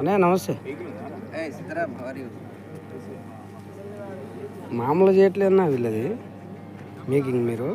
అనే నమస్తే. సీతారాం మామూలు చేయట్లేదన్నా వీళ్ళది మేకింగ్ మీరు.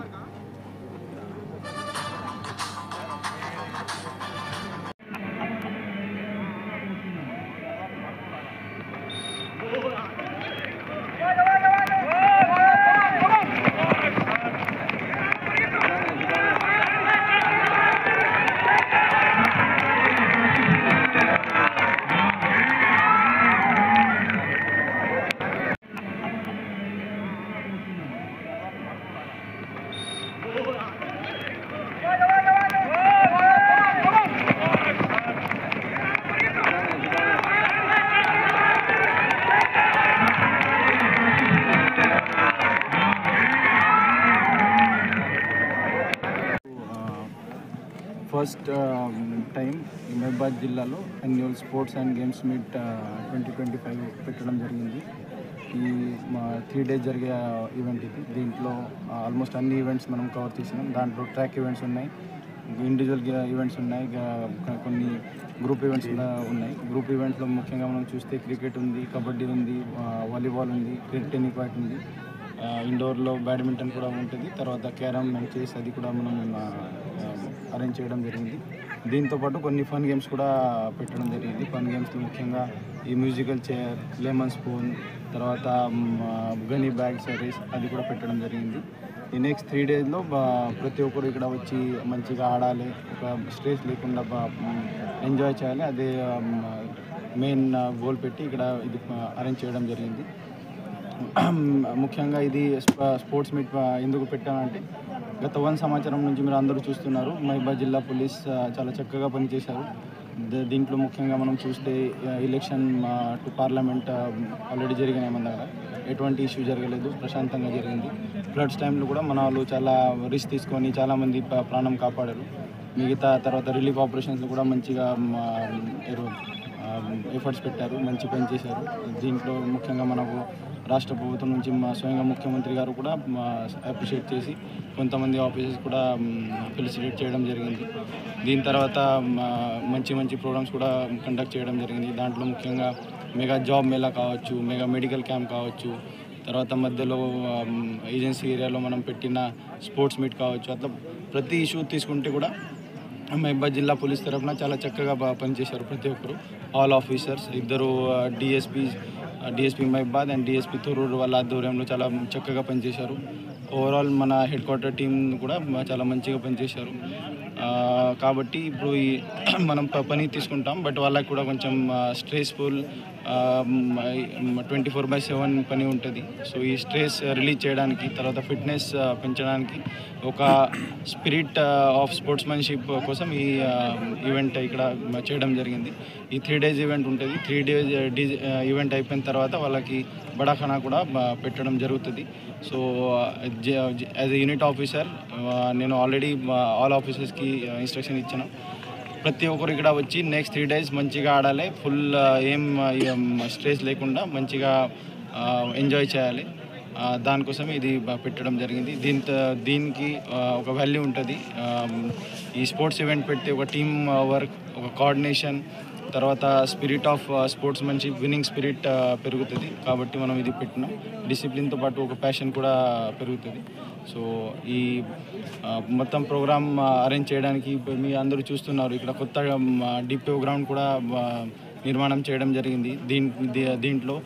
ఫస్ట్ టైం మహబాద్ జిల్లాలో annual sports and games meet 2025 పెట్టడం జరిగింది. ఈ 3 days జరిగే ఈవెంట్ ఇది. దీంట్లో ఆల్మోస్ట్ అన్ని ఈవెంట్స్ మనం కవర్ చేసినాం. దాంట్లో ట్రాక్ ఈవెంట్స్ ఉన్నాయి, ఇండివిజువల్ ఈవెంట్స్ ఉన్నాయి, కొన్ని గ్రూప్ ఈవెంట్స్ ఉన్నాయి. గ్రూప్ ఈవెంట్స్లో ముఖ్యంగా మనం చూస్తే క్రికెట్ ఉంది, కబడ్డీ ఉంది, వాలీబాల్ ఉంది, టెన్నిస్ బ్యాట్ ఉంది, ఇండోర్లో బ్యాడ్మింటన్ కూడా ఉంటుంది. తర్వాత క్యారమ్ అండ్ చెస్ అది కూడా మనం అరేంజ్ చేయడం జరిగింది. దీంతోపాటు కొన్ని ఫన్ గేమ్స్ కూడా పెట్టడం జరిగింది. ఫన్ గేమ్స్లో ముఖ్యంగా ఈ మ్యూజికల్ చైర్, లెమన్ స్పూన్, తర్వాత గనీ బ్యాగ్స్ రేస్ అది కూడా పెట్టడం జరిగింది. ఈ నెక్స్ట్ 3 daysలో ప్రతి ఒక్కరు ఇక్కడ వచ్చి మంచిగా ఆడాలి, ఒక స్ట్రెస్ లేకుండా ఎంజాయ్ చేయాలి. అదే మెయిన్ గోల్ పెట్టి ఇక్కడ ఇది అరేంజ్ చేయడం జరిగింది. ముఖ్యంగా ఇది స్పోర్ట్స్ మీట్ ఎందుకు పెట్టామంటే గత 1 సంవత్సరం నుంచి మీరు అందరూ చూస్తున్నారు, మహబాద్ జిల్లా పోలీస్ చాలా చక్కగా పనిచేశారు. దీంట్లో ముఖ్యంగా మనం చూస్తే ఎలక్షన్ టు పార్లమెంట్ ఆల్రెడీ జరిగినాయి. మన దగ్గర ఎటువంటి ఇష్యూ జరగలేదు, ప్రశాంతంగా జరిగింది. ఫ్లడ్స్ టైంలో కూడా మన వాళ్ళు చాలా రిస్క్ తీసుకొని చాలామంది ప్రాణం కాపాడారు. మిగతా తర్వాత రిలీఫ్ ఆపరేషన్స్లో కూడా మంచిగా ఎఫర్ట్స్ పెట్టారు, మంచి పని చేశారు. దీంట్లో ముఖ్యంగా మనకు రాష్ట్ర ప్రభుత్వం నుంచి స్వయంగా ముఖ్యమంత్రి గారు కూడా అప్రిషియేట్ చేసి కొంతమంది ఆఫీసర్స్ కూడా ఫెలిసిటేట్ చేయడం జరిగింది. దీని తర్వాత మంచి ప్రోగ్రామ్స్ కూడా కండక్ట్ చేయడం జరిగింది. దాంట్లో ముఖ్యంగా మెగా జాబ్ మేళా కావచ్చు, మెగా మెడికల్ క్యాంప్ కావచ్చు, తర్వాత మధ్యలో ఏజెన్సీ ఏరియాలో మనం పెట్టిన స్పోర్ట్స్ మీట్ కావచ్చు. అట్లా ప్రతి ఇష్యూ తీసుకుంటే కూడా మహబాద్ జిల్లా పోలీస్ తరఫున చాలా చక్కగా పనిచేశారు ప్రతి ఒక్కరు. ఆల్ ఆఫీసర్స్, 2 డిఎస్పీ మహబాద్ అండ్ డిఎస్పీ తొర్రూరు వాళ్ళ ఆధ్వర్యంలో చాలా చక్కగా పనిచేశారు. ఓవరాల్ మన హెడ్ క్వార్టర్ టీం కూడా చాలా మంచిగా పనిచేశారు. కాబట్టి ఇప్పుడు ఈ మనం పని తీసుకుంటాం, బట్ వాళ్ళకి కూడా కొంచెం స్ట్రెస్ఫుల్ 24/7 పని ఉంటుంది. సో ఈ స్ట్రెస్ రిలీజ్ చేయడానికి, తర్వాత ఫిట్నెస్ పెంచడానికి, ఒక స్పిరిట్ ఆఫ్ స్పోర్ట్స్మెన్షిప్ కోసం ఈ ఈవెంట్ ఇక్కడ చేయడం జరిగింది. ఈ 3 days ఈవెంట్ ఉంటుంది. 3 days ఈవెంట్ అయిపోయిన తర్వాత వాళ్ళకి బడాఖానా కూడా పెట్టడం జరుగుతుంది. So as a unit officer నేను ఆల్రెడీ ఆల్ ఆఫీసర్స్కి ఇన్స్ట్రక్షన్ ఇచ్చాను. ప్రతి ఒక్కరు ఇక్కడ వచ్చి నెక్స్ట్ 3 days మంచిగా ఆడాలి, ఫుల్ ఏం స్ట్రెస్ లేకుండా మంచిగా ఎంజాయ్ చేయాలి. దానికోసం ఇది పెట్టడం జరిగింది. దీనికి ఒక వాల్యూ ఉంటుంది. ఈ స్పోర్ట్స్ ఈవెంట్ పెడితే ఒక టీమ్ వర్క్, ఒక కోఆర్డినేషన్, తర్వాత spirit of sportsmanship, winnowing spirit పెరుగుతుంది. కాబట్టి మనం ఇది పెట్టినాం. డిసిప్లిన్తో పాటు ఒక ప్యాషన్ కూడా పెరుగుతుంది. సో ఈ మొత్తం ప్రోగ్రామ్ అరేంజ్ చేయడానికి మీ అందరూ చూస్తున్నారు, ఇక్కడ కొత్తగా డిపిఓ గ్రౌండ్ కూడా నిర్మాణం చేయడం జరిగింది. దీంట్లో